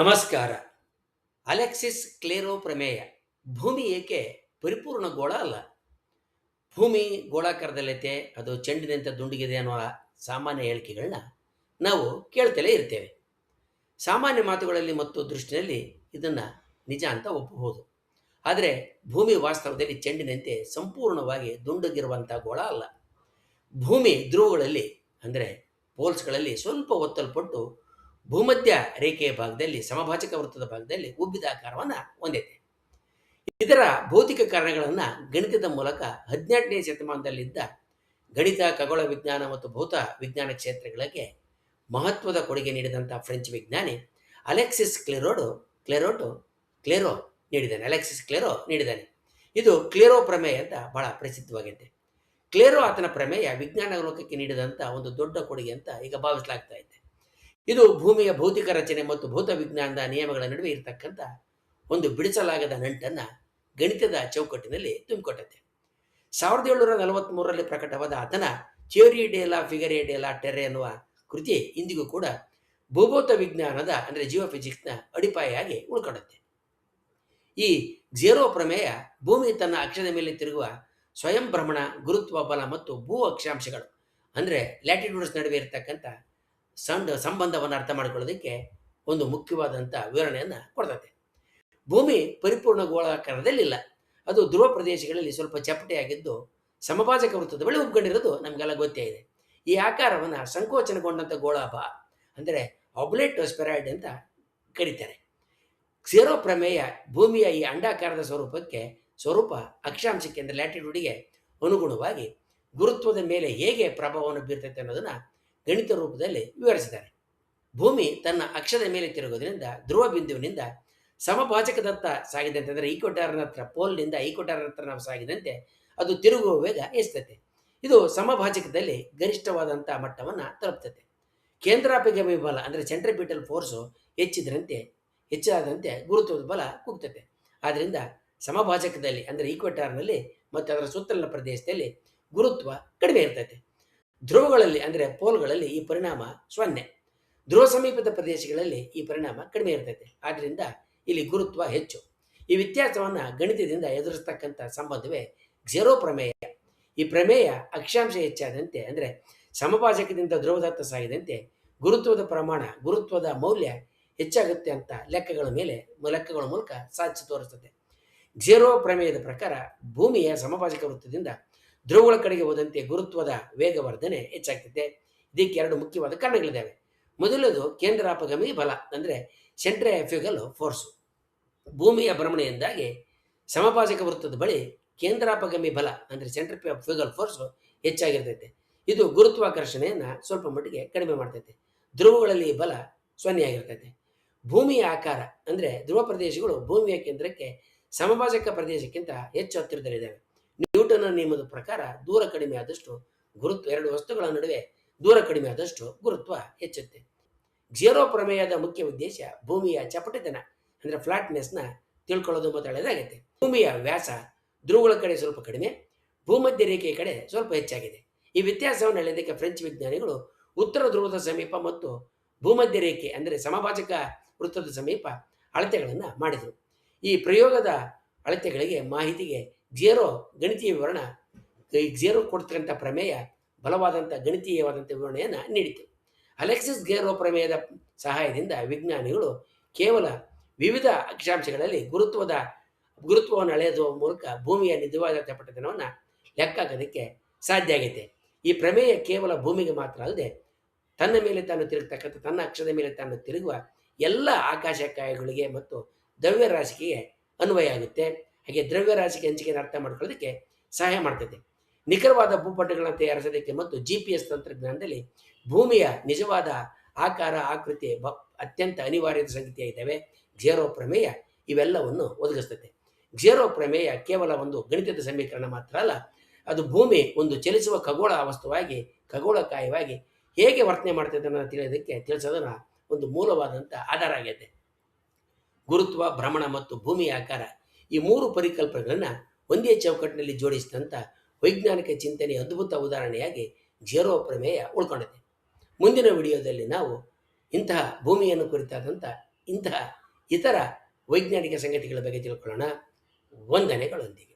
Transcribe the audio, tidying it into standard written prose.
ನಮಸ್ಕಾರ. ಅಲೆಕ್ಸಿಸ್ ಕ್ಲೇರೋ ಪ್ರಮೇಯ. ಭೂಮಿ ಏಕೆ ಪರಿಪೂರ್ಣ ಗೋಳ ಅಲ್ಲ? ಭೂಮಿ ಗೋಳಾಕಾರದಲ್ಲೈತೆ, ಅದು ಚೆಂಡಿನಂತೆ ದುಂಡಗಿದೆ ಅನ್ನುವ ಸಾಮಾನ್ಯ ಹೇಳಿಕೆಗಳನ್ನ ನಾವು ಕೇಳ್ತಲೇ ಇರ್ತೇವೆ. ಸಾಮಾನ್ಯ ಮಾತುಗಳಲ್ಲಿ ಮತ್ತು ದೃಷ್ಟಿನಲ್ಲಿ ಇದನ್ನು ನಿಜ ಅಂತ ಒಪ್ಪಬಹುದು. ಆದರೆ ಭೂಮಿ ವಾಸ್ತವದಲ್ಲಿ ಚೆಂಡಿನಂತೆ ಸಂಪೂರ್ಣವಾಗಿ ದುಂಡಗಿರುವಂಥ ಗೋಳ ಅಲ್ಲ. ಭೂಮಿ ಧ್ರುವಗಳಲ್ಲಿ ಅಂದರೆ ಪೋಲ್ಸ್ಗಳಲ್ಲಿ ಸ್ವಲ್ಪ ಒತ್ತಲ್ಪಟ್ಟು ಭೂಮಧ್ಯ ರೇಖೆಯ ಭಾಗದಲ್ಲಿ ಸಮಭಾಜಕ ವೃತ್ತದ ಭಾಗದಲ್ಲಿ ಉಬ್ಬಿದ ಆಕಾರವನ್ನು ಹೊಂದೈತೆ. ಇದರ ಭೌತಿಕ ಕಾರಣಗಳನ್ನು ಗಣಿತದ ಮೂಲಕ 18ನೇ ಶತಮಾನದಲ್ಲಿದ್ದ ಗಣಿತ, ಖಗೋಳ ವಿಜ್ಞಾನ ಮತ್ತು ಭೌತ ವಿಜ್ಞಾನ ಕ್ಷೇತ್ರಗಳಿಗೆ ಮಹತ್ವದ ಕೊಡುಗೆ ನೀಡಿದಂಥ ಫ್ರೆಂಚ್ ವಿಜ್ಞಾನಿ ಅಲೆಕ್ಸಿಸ್ ಕ್ಲೇರೋ ನೀಡಿದ್ದಾನೆ. ಇದು ಕ್ಲೇರೋ ಪ್ರಮೇಯ ಅಂತ ಬಹಳ ಪ್ರಸಿದ್ಧವಾಗಿದೆ. ಕ್ಲೇರೋ ಆತನ ಪ್ರಮೇಯ ವಿಜ್ಞಾನ ಲೋಕಕ್ಕೆ ನೀಡಿದಂಥ ಒಂದು ದೊಡ್ಡ ಕೊಡುಗೆ ಅಂತ ಈಗ ಭಾವಿಸಲಾಗ್ತಾ ಇದೆ. ಇದು ಭೂಮಿಯ ಭೌತಿಕ ರಚನೆ ಮತ್ತು ಭೌತ ವಿಜ್ಞಾನದ ನಿಯಮಗಳ ನಡುವೆ ಇರತಕ್ಕಂಥ ಒಂದು ಬಿಡಿಸಲಾಗದ ನಂಟನ್ನು ಗಣಿತದ ಚೌಕಟ್ಟಿನಲ್ಲಿ ತುಂಬಿಕೊಟ್ಟತೆ. 1743ರಲ್ಲಿ ಪ್ರಕಟವಾದ ಆತನ ಥಿಯೋರಿ ಡೆ ಲಾ ಫಿಗರೆ ಡೆ ಲಾ ಟೆರ್ರೆ ಎನ್ನುವ ಕೃತಿ ಇಂದಿಗೂ ಕೂಡ ಭೂಭೌತ ವಿಜ್ಞಾನದ ಅಂದರೆ ಜಿಯೋಫಿಸಿಕ್ಸ್ನ ಅಡಿಪಾಯಾಗಿ ಉಳ್ಕೊಳ್ಳುತ್ತೆ. ಈ ಝೇರೋ ಪ್ರಮೇಯ ಭೂಮಿ ತನ್ನ ಅಕ್ಷದ ಮೇಲೆ ತಿರುಗುವ ಸ್ವಯಂ ಭ್ರಮಣ, ಗುರುತ್ವ ಬಲ ಮತ್ತು ಭೂ ಅಕ್ಷಾಂಶಗಳು ಅಂದರೆ ಲ್ಯಾಟಿಟ್ಯೂಡ್ಸ್ ನಡುವೆ ಇರತಕ್ಕಂಥ ಸಂಬಂಧವನ್ನು ಅರ್ಥ ಮಾಡಿಕೊಳ್ಳೋದಕ್ಕೆ ಒಂದು ಮುಖ್ಯವಾದಂಥ ವಿವರಣೆಯನ್ನು ಕೊಡ್ತದೆ. ಭೂಮಿ ಪರಿಪೂರ್ಣ ಗೋಳಾಕಾರದಲ್ಲಿಲ್ಲ. ಅದು ಧ್ರುವ ಪ್ರದೇಶಗಳಲ್ಲಿ ಸ್ವಲ್ಪ ಚಪ್ಪಟೆಯಾಗಿದ್ದು ಸಮಭಾಜಕ ವೃತ್ತದ ಬಳಿ ಉಬ್ಕೊಂಡಿರೋದು ನಮಗೆಲ್ಲ ಗೊತ್ತೇ ಇದೆ. ಈ ಆಕಾರವನ್ನು ಸಂಕೋಚನಗೊಂಡಂಥ ಗೋಳಾಭ ಅಂದರೆ ಆಬ್ಲೇಟ್ ಸ್ಪೆರಾಯ್ಡ್ ಅಂತ ಕರೀತಾರೆ. ಝೇರೋ ಪ್ರಮೇಯ ಭೂಮಿಯ ಈ ಅಂಡಾಕಾರದ ಸ್ವರೂಪ ಅಕ್ಷಾಂಶಕ್ಕೆ ಅಂದರೆ ಲ್ಯಾಟಿಟ್ಯೂಡ್ಗೆ ಅನುಗುಣವಾಗಿ ಗುರುತ್ವದ ಮೇಲೆ ಹೇಗೆ ಪ್ರಭಾವವನ್ನು ಬೀರ್ತೈತೆ ಅನ್ನೋದನ್ನು ಗಣಿತ ರೂಪದಲ್ಲಿ ವಿವರಿಸಿದ್ದಾರೆ. ಭೂಮಿ ತನ್ನ ಅಕ್ಷದ ಮೇಲೆ ತಿರುಗೋದ್ರಿಂದ ಧ್ರುವ ಬಿಂದುವಿನಿಂದ ಸಮಭಾಜಕದತ್ತ ಸಾಗಿದಂತೆ ಅಂದರೆ ಈಕ್ವಟಾರ್ನ ಹತ್ರ ಪೋಲ್ನಿಂದ ಈಕ್ವಟಾರ್ನ ಹತ್ರ ನಾವು ಸಾಗಿದಂತೆ ಅದು ತಿರುಗುವ ವೇಗ ಹೆಚ್ಚುತ್ತೆ. ಇದು ಸಮಭಾಜಕದಲ್ಲಿ ಗರಿಷ್ಠವಾದಂಥ ಮಟ್ಟವನ್ನು ತಲುಪ್ತದೆ. ಕೇಂದ್ರಾಭಿಗಾಮಿ ಬಲ ಅಂದರೆ ಸೆಂಟ್ರಿಪಿಟಲ್ ಫೋರ್ಸು ಹೆಚ್ಚಾದಂತೆ ಗುರುತ್ವದ ಬಲ ಕುಗ್ತದೆ. ಆದ್ದರಿಂದ ಸಮಭಾಜಕದಲ್ಲಿ ಅಂದರೆ ಈಕ್ವಟಾರ್ನಲ್ಲಿ ಮತ್ತು ಅದರ ಸುತ್ತಲಿನ ಪ್ರದೇಶದಲ್ಲಿ ಗುರುತ್ವ ಕಡಿಮೆ ಇರ್ತೈತೆ. ಧ್ರುವಗಳಲ್ಲಿ ಅಂದರೆ ಪೋಲ್ಗಳಲ್ಲಿ ಈ ಪರಿಣಾಮ 0. ಧ್ರುವ ಸಮೀಪದ ಪ್ರದೇಶಗಳಲ್ಲಿ ಈ ಪರಿಣಾಮ ಕಡಿಮೆ ಇರ್ತೈತೆ. ಆದ್ದರಿಂದ ಇಲ್ಲಿ ಗುರುತ್ವ ಹೆಚ್ಚು. ಈ ವ್ಯತ್ಯಾಸವನ್ನು ಗಣಿತದಿಂದ ಎದುರಿಸ್ತಕ್ಕಂಥ ಸಂಬಂಧವೇ ಝೇರೋ ಪ್ರಮೇಯ. ಈ ಪ್ರಮೇಯ ಅಕ್ಷಾಂಶ ಹೆಚ್ಚಾದಂತೆ ಅಂದರೆ ಸಮಭಾಜಕದಿಂದ ಧ್ರುವದತ್ತ ಸಾಗಿದಂತೆ ಗುರುತ್ವದ ಮೌಲ್ಯ ಹೆಚ್ಚಾಗುತ್ತೆ ಅಂತ ಲೆಕ್ಕಗಳ ಮೂಲಕ ಸಾಧಿಸಿ ತೋರಿಸ್ತದೆ. ಝೇರೋ ಪ್ರಮೇಯದ ಪ್ರಕಾರ ಭೂಮಿಯ ಸಮಭಾಜಕ ವೃತ್ತದಿಂದ ಧ್ರುವಗಳ ಕಡೆಗೆ ಹೋದಂತೆ ಗುರುತ್ವದ ವೇಗವರ್ಧನೆ ಹೆಚ್ಚಾಗ್ತದೆ. ಇದಕ್ಕೆ 2 ಮುಖ್ಯವಾದ ಕಾರಣಗಳಿದ್ದಾವೆ. ಮೊದಲದು ಕೇಂದ್ರಾಪಗಾಮಿ ಬಲ ಅಂದರೆ ಸೆಂಟ್ರಿಫ್ಯೂಗಲ್ ಫೋರ್ಸು. ಭೂಮಿಯ ಭ್ರಮಣೆಯಿಂದಾಗಿ ಸಮಭಾಜಕ ವೃತ್ತದ ಬಳಿ ಕೇಂದ್ರಾಪಗಾಮಿ ಬಲ ಅಂದರೆ ಸೆಂಟ್ರಿಫ್ಯೂಗಲ್ ಫೋರ್ಸು ಹೆಚ್ಚಾಗಿರ್ತೈತೆ. ಇದು ಗುರುತ್ವಾಕರ್ಷಣೆಯನ್ನು ಸ್ವಲ್ಪ ಮಟ್ಟಿಗೆ ಕಡಿಮೆ ಮಾಡ್ತೈತೆ. ಧ್ರುವಗಳಲ್ಲಿ ಬಲ 0 ಆಗಿರ್ತೈತೆ. ಭೂಮಿಯ ಆಕಾರ ಅಂದರೆ ಧ್ರುವ ಪ್ರದೇಶಗಳು ಭೂಮಿಯ ಕೇಂದ್ರಕ್ಕೆ ಸಮಭಾಜಕ ಪ್ರದೇಶಕ್ಕಿಂತ ಹೆಚ್ಚು ಹತ್ತಿರದಲ್ಲಿದ್ದಾವೆ. ನ್ಯೂಟನ್ನ ನಿಯಮದ ಪ್ರಕಾರ ದೂರ ಕಡಿಮೆ ಆದಷ್ಟು ಗುರುತ್ವ, 2 ವಸ್ತುಗಳ ನಡುವೆ ದೂರ ಕಡಿಮೆ ಆದಷ್ಟು ಗುರುತ್ವ ಹೆಚ್ಚುತ್ತೆ. ಝೇರೋ ಪ್ರಮೇಯದ ಮುಖ್ಯ ಉದ್ದೇಶ ಭೂಮಿಯ ಚಪ್ಪಟೆತನ ಅಂದರೆ ಫ್ಲಾಟ್ನೆಸ್ನ ತಿಳ್ಕೊಳ್ಳೋದು ಮತ್ತು ಅಳೆದಾಗೈತೆ. ಭೂಮಿಯ ವ್ಯಾಸ ಧ್ರುವಗಳ ಕಡೆ ಸ್ವಲ್ಪ ಕಡಿಮೆ, ಭೂಮಧ್ಯ ರೇಖೆಯ ಕಡೆ ಸ್ವಲ್ಪ ಹೆಚ್ಚಾಗಿದೆ. ಈ ವ್ಯತ್ಯಾಸವನ್ನು ಅಳೆಯೋದಕ್ಕೆ ಫ್ರೆಂಚ್ ವಿಜ್ಞಾನಿಗಳು ಉತ್ತರ ಧ್ರುವದ ಸಮೀಪ ಮತ್ತು ಭೂಮಧ್ಯ ರೇಖೆ ಅಂದರೆ ಸಮಭಾಜಕ ವೃತ್ತದ ಸಮೀಪ ಅಳತೆಗಳನ್ನು ಮಾಡಿದರು. ಈ ಪ್ರಯೋಗದ ಅಳತೆಗಳಿಗೆ ಮಾಹಿತಿಗೆ ಝೇರೋ ಗಣಿತೀಯ ವಿವರಣ ಝೇರೋ ಕೊಡ್ತಕ್ಕಂಥ ಪ್ರಮೇಯ ಬಲವಾದಂಥ ಗಣಿತೀಯವಾದಂಥ ವಿವರಣೆಯನ್ನು ನೀಡಿತು. ಅಲೆಕ್ಸಿಸ್ ಝೇರೋ ಪ್ರಮೇಯದ ಸಹಾಯದಿಂದ ವಿಜ್ಞಾನಿಗಳು ಕೇವಲ ವಿವಿಧ ಅಕ್ಷಾಂಶಗಳಲ್ಲಿ ಗುರುತ್ವವನ್ನು ಅಳೆಯುವ ಮೂಲಕ ಭೂಮಿಯ ನಿಜವಾದ ಚಪ್ಪಟೆತನವನ್ನು ಲೆಕ್ಕಾಕೋದಕ್ಕೆ ಸಾಧ್ಯ ಆಗೈತೆ. ಈ ಪ್ರಮೇಯ ಕೇವಲ ಭೂಮಿಗೆ ಮಾತ್ರ ಅಲ್ಲದೆ ತನ್ನ ಅಕ್ಷದ ಮೇಲೆ ತಾನು ತಿರುಗುವ ಎಲ್ಲ ಆಕಾಶಕಾಯಗಳಿಗೆ ಮತ್ತು ದ್ರವ್ಯರಾಶಿಗೆ ಅನ್ವಯ ಆಗುತ್ತೆ. ಹಾಗೆ ದ್ರವ್ಯರಾಶಿಗೆ ಹಂಚಿಕೆಯನ್ನು ಅರ್ಥ ಮಾಡ್ಕೊಳ್ಳೋದಕ್ಕೆ ಸಹಾಯ ಮಾಡ್ತೈತೆ. ನಿಖರವಾದ ಭೂಪಟಗಳನ್ನು ತಯಾರಿಸೋದಕ್ಕೆ ಮತ್ತು GPS ತಂತ್ರಜ್ಞಾನದಲ್ಲಿ ಭೂಮಿಯ ನಿಜವಾದ ಆಕಾರ, ಆಕೃತಿ ಅತ್ಯಂತ ಅನಿವಾರ್ಯದ ಸಂಗತಿಯಾಗಿದ್ದಾವೆ. ಝೇರೋ ಪ್ರಮೇಯ ಇವೆಲ್ಲವನ್ನು ಒದಗಿಸ್ತದೆ. ಝೇರೋ ಪ್ರಮೇಯ ಕೇವಲ ಒಂದು ಗಣಿತದ ಸಮೀಕರಣ ಮಾತ್ರ ಅಲ್ಲ, ಅದು ಭೂಮಿ ಒಂದು ಚಲಿಸುವ ಖಗೋಳಕಾಯವಾಗಿ ಹೇಗೆ ವರ್ತನೆ ಮಾಡ್ತದೆ ಅನ್ನೋದನ್ನು ತಿಳಿಸೋದನ್ನ ಒಂದು ಮೂಲವಾದಂಥ ಆಧಾರ ಆಗೈತೆ. ಗುರುತ್ವ, ಭ್ರಮಣ ಮತ್ತು ಭೂಮಿಯ ಆಕಾರ ಈ 3 ಪರಿಕಲ್ಪನೆಗಳನ್ನು ಒಂದೇ ಚೌಕಟ್ಟಿನಲ್ಲಿ ಜೋಡಿಸಿದಂಥ ವೈಜ್ಞಾನಿಕ ಚಿಂತನೆಯ ಅದ್ಭುತ ಉದಾಹರಣೆಯಾಗಿ ಝೇರೋ ಪ್ರಮೇಯ ಉಳ್ಕೊಂಡಿದೆ. ಮುಂದಿನ ವಿಡಿಯೋದಲ್ಲಿ ನಾವು ಇಂತಹ ಭೂಮಿಯನ್ನು ಕುರಿತಾದಂಥ ಇಂತಹ ಇತರ ವೈಜ್ಞಾನಿಕ ಸಂಗತಿಗಳ ಬಗ್ಗೆ ತಿಳ್ಕೊಳ್ಳೋಣ. ವಂದನೆಗಳೊಂದಿಗೆ.